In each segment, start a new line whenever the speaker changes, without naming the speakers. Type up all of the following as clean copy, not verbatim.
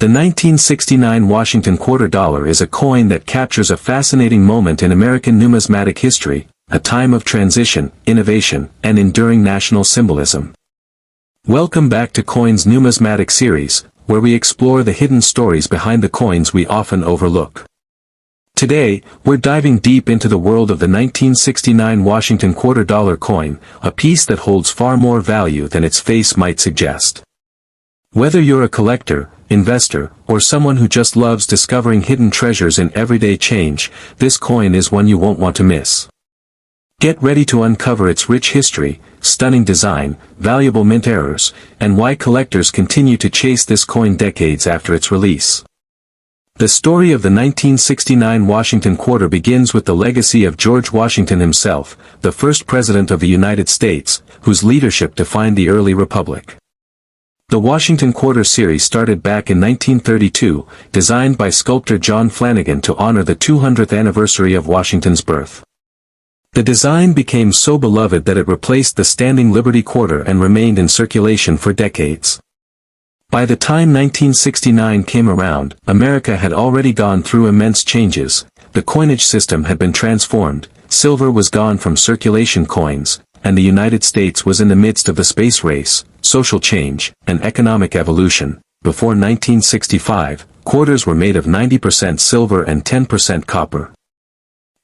The 1969 Washington quarter dollar is a coin that captures a fascinating moment in American numismatic history, a time of transition, innovation, and enduring national symbolism. Welcome back to Coins Numismatic Series, where we explore the hidden stories behind the coins we often overlook. Today, we're diving deep into the world of the 1969 Washington quarter dollar coin, a piece that holds far more value than its face might suggest. Whether you're a collector, investor, or someone who just loves discovering hidden treasures in everyday change, this coin is one you won't want to miss. Get ready to uncover its rich history, stunning design, valuable mint errors, and why collectors continue to chase this coin decades after its release. The story of the 1969 Washington quarter begins with the legacy of George Washington himself, the first president of the United States, whose leadership defined the early republic. The Washington quarter series started back in 1932, designed by sculptor John Flanagan to honor the 200th anniversary of Washington's birth. The design became so beloved that it replaced the standing Liberty quarter and remained in circulation for decades. By the time 1969 came around, America had already gone through immense changes. The coinage system had been transformed, silver was gone from circulation coins, and the United States was in the midst of the space race, social change, and economic evolution. Before 1965, quarters were made of 90% silver and 10% copper.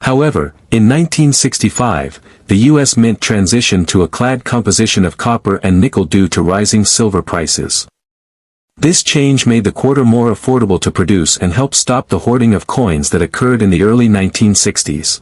However, in 1965, the U.S. Mint transitioned to a clad composition of copper and nickel due to rising silver prices. This change made the quarter more affordable to produce and helped stop the hoarding of coins that occurred in the early 1960s.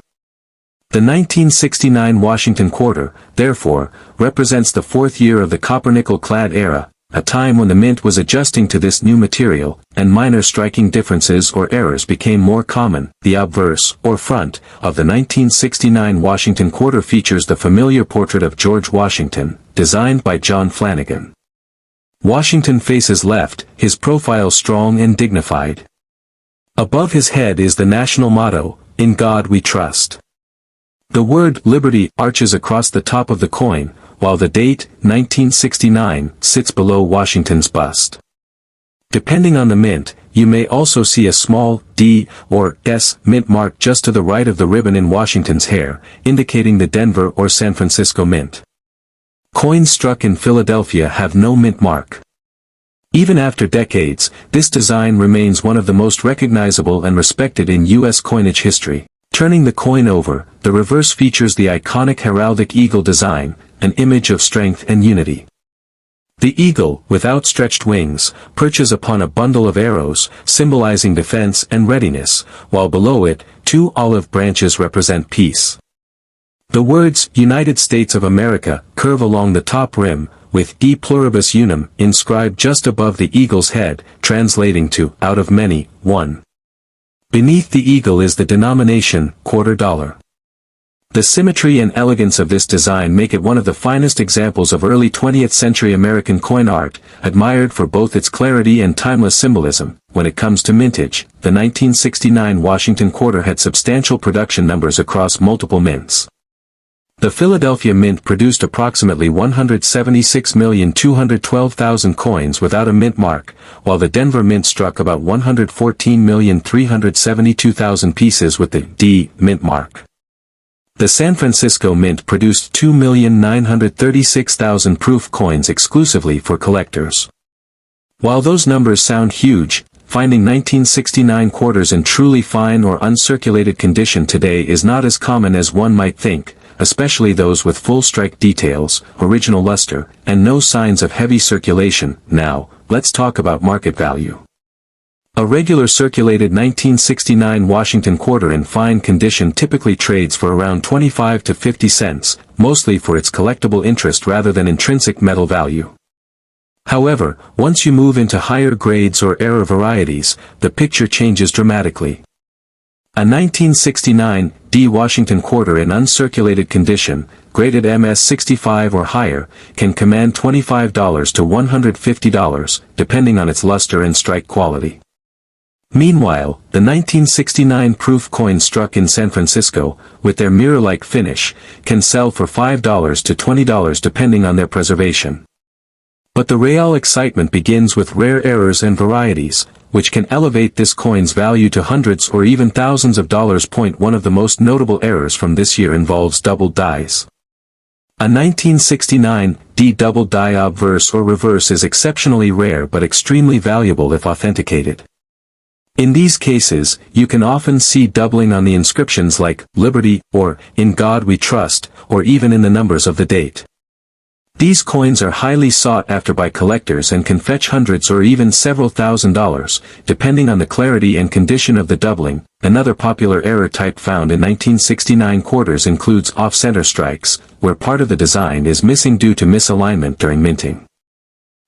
The 1969 Washington quarter, therefore, represents the fourth year of the copper-nickel clad era, a time when the mint was adjusting to this new material, and minor striking differences or errors became more common. The obverse, or front, of the 1969 Washington quarter features the familiar portrait of George Washington, designed by John Flanagan. Washington faces left, his profile strong and dignified. Above his head is the national motto, "In God We Trust." The word "Liberty" arches across the top of the coin, while the date, 1969, sits below Washington's bust. Depending on the mint, you may also see a small D or S mint mark just to the right of the ribbon in Washington's hair, indicating the Denver or San Francisco mint. Coins struck in Philadelphia have no mint mark. Even after decades, this design remains one of the most recognizable and respected in U.S. coinage history. Turning the coin over, the reverse features the iconic heraldic eagle design, an image of strength and unity. The eagle, with outstretched wings, perches upon a bundle of arrows, symbolizing defense and readiness, while below it, two olive branches represent peace. The words, "United States of America," curve along the top rim, with "E pluribus unum" inscribed just above the eagle's head, translating to, "out of many, one." Beneath the eagle is the denomination, quarter dollar. The symmetry and elegance of this design make it one of the finest examples of early 20th century American coin art, admired for both its clarity and timeless symbolism. When it comes to mintage, the 1969 Washington quarter had substantial production numbers across multiple mints. The Philadelphia Mint produced approximately 176,212,000 coins without a mint mark, while the Denver Mint struck about 114,372,000 pieces with the D mint mark. The San Francisco Mint produced 2,936,000 proof coins exclusively for collectors. While those numbers sound huge, finding 1969 quarters in truly fine or uncirculated condition today is not as common as one might think, especially those with full strike details, original luster, and no signs of heavy circulation. Now, let's talk about market value. A regular circulated 1969 Washington quarter in fine condition typically trades for around 25 to 50 cents, mostly for its collectible interest rather than intrinsic metal value. However, once you move into higher grades or era varieties, the picture changes dramatically. A 1969 D Washington quarter in uncirculated condition, graded MS65 or higher, can command $25 to $150, depending on its luster and strike quality. Meanwhile, the 1969 proof coins struck in San Francisco, with their mirror-like finish, can sell for $5 to $20 depending on their preservation. But the real excitement begins with rare errors and varieties, which can elevate this coin's value to hundreds or even thousands of dollars. One of the most notable errors from this year involves doubled dies. A 1969 D double die obverse or reverse is exceptionally rare but extremely valuable if authenticated. In these cases, you can often see doubling on the inscriptions like Liberty or In God We Trust, or even in the numbers of the date. These coins are highly sought after by collectors and can fetch hundreds or even several $1,000s, depending on the clarity and condition of the doubling. Another popular error type found in 1969 quarters includes off-center strikes, where part of the design is missing due to misalignment during minting.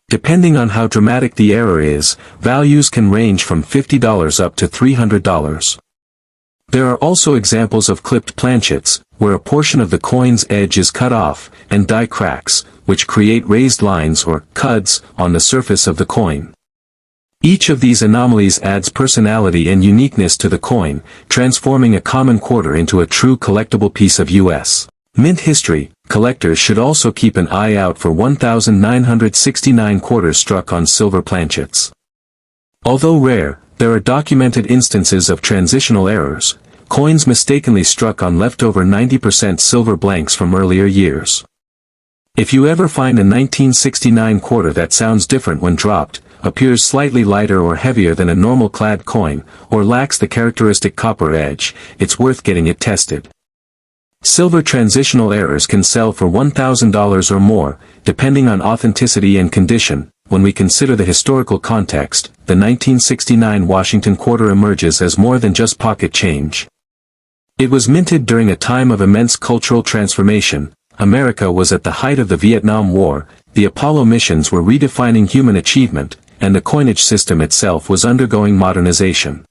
Depending on how dramatic the error is, values can range from $50 up to $300. There are also examples of clipped planchets, where a portion of the coin's edge is cut off, and die cracks, which create raised lines or cuds on the surface of the coin. Each of these anomalies adds personality and uniqueness to the coin, transforming a common quarter into a true collectible piece of U.S. mint history. Collectors should also keep an eye out for 1,969 quarters struck on silver planchets. Although rare, there are documented instances of transitional errors, coins mistakenly struck on leftover 90% silver blanks from earlier years. If you ever find a 1969 quarter that sounds different when dropped, appears slightly lighter or heavier than a normal clad coin, or lacks the characteristic copper edge, it's worth getting it tested. Silver transitional errors can sell for $1,000 or more, depending on authenticity and condition. When we consider the historical context, the 1969 Washington quarter emerges as more than just pocket change. It was minted during a time of immense cultural transformation. America was at the height of the Vietnam War, the Apollo missions were redefining human achievement, and the coinage system itself was undergoing modernization.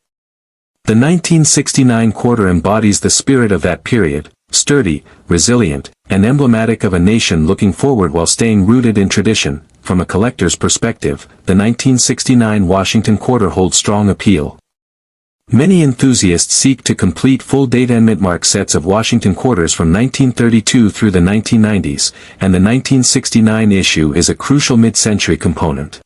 The 1969 quarter embodies the spirit of that period, sturdy, resilient, and emblematic of a nation looking forward while staying rooted in tradition. From a collector's perspective, the 1969 Washington quarter holds strong appeal. Many enthusiasts seek to complete full date and mint-mark sets of Washington quarters from 1932 through the 1990s, and the 1969 issue is a crucial mid-century component.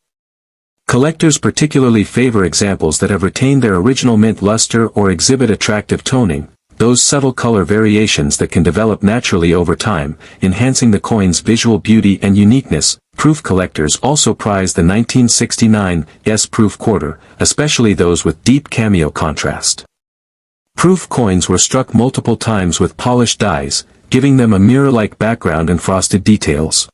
Collectors particularly favor examples that have retained their original mint luster or exhibit attractive toning, those subtle color variations that can develop naturally over time, enhancing the coin's visual beauty and uniqueness. Proof collectors also prize the 1969 proof quarter, especially those with deep cameo contrast. Proof coins were struck multiple times with polished dies, giving them a mirror-like background and frosted details.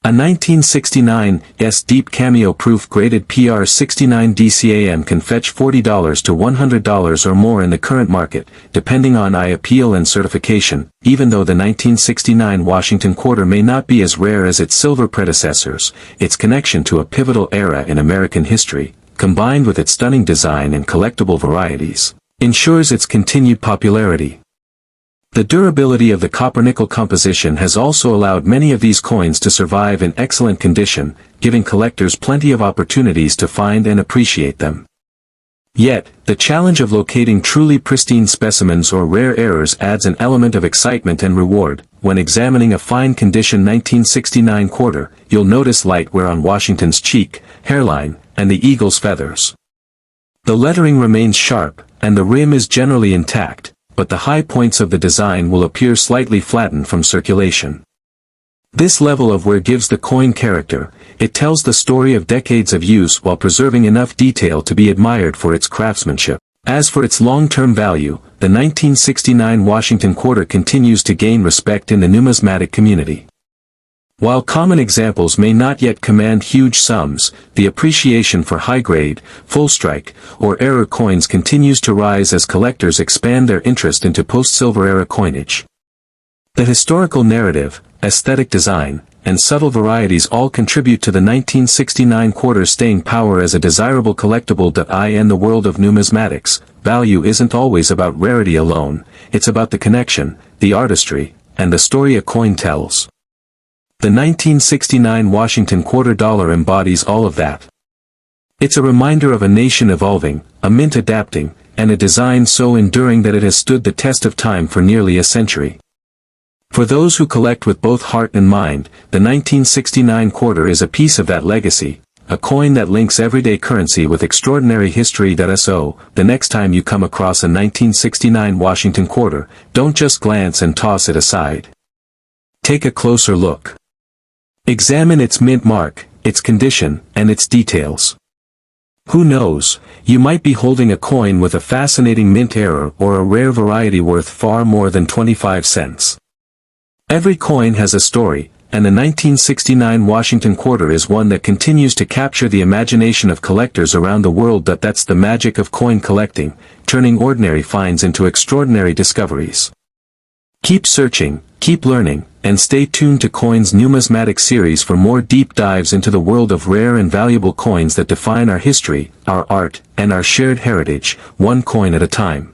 A 1969 deep cameo proof graded PR69 DCAM can fetch $40 to $100 or more in the current market, depending on eye appeal and certification. Even though the 1969 Washington quarter may not be as rare as its silver predecessors, its connection to a pivotal era in American history, combined with its stunning design and collectible varieties, ensures its continued popularity. The durability of the copper-nickel composition has also allowed many of these coins to survive in excellent condition, giving collectors plenty of opportunities to find and appreciate them. Yet, the challenge of locating truly pristine specimens or rare errors adds an element of excitement and reward. When examining a fine-condition 1969 quarter, you'll notice light wear on Washington's cheek, hairline, and the eagle's feathers. The lettering remains sharp, and the rim is generally intact, but the high points of the design will appear slightly flattened from circulation. This level of wear gives the coin character. It tells the story of decades of use while preserving enough detail to be admired for its craftsmanship. As for its long-term value, the 1969 Washington quarter continues to gain respect in the numismatic community. While common examples may not yet command huge sums, the appreciation for high-grade, full-strike, or error coins continues to rise as collectors expand their interest into post-silver era coinage. The historical narrative, aesthetic design, and subtle varieties all contribute to the 1969 quarter's staying power as a desirable collectible. In the world of numismatics, value isn't always about rarity alone, it's about the connection, the artistry, and the story a coin tells. The 1969 Washington quarter dollar embodies all of that. It's a reminder of a nation evolving, a mint adapting, and a design so enduring that it has stood the test of time for nearly a century. For those who collect with both heart and mind, the 1969 quarter is a piece of that legacy, a coin that links everyday currency with extraordinary history. So, the next time you come across a 1969 Washington quarter, don't just glance and toss it aside. Take a closer look. Examine its mint mark, its condition, and its details. Who knows, you might be holding a coin with a fascinating mint error or a rare variety worth far more than 25 cents. Every coin has a story, and the 1969 Washington quarter is one that continues to capture the imagination of collectors around the world. That's the magic of coin collecting, turning ordinary finds into extraordinary discoveries. Keep searching, keep learning, and stay tuned to Coins Numismatic Series for more deep dives into the world of rare and valuable coins that define our history, our art, and our shared heritage, one coin at a time.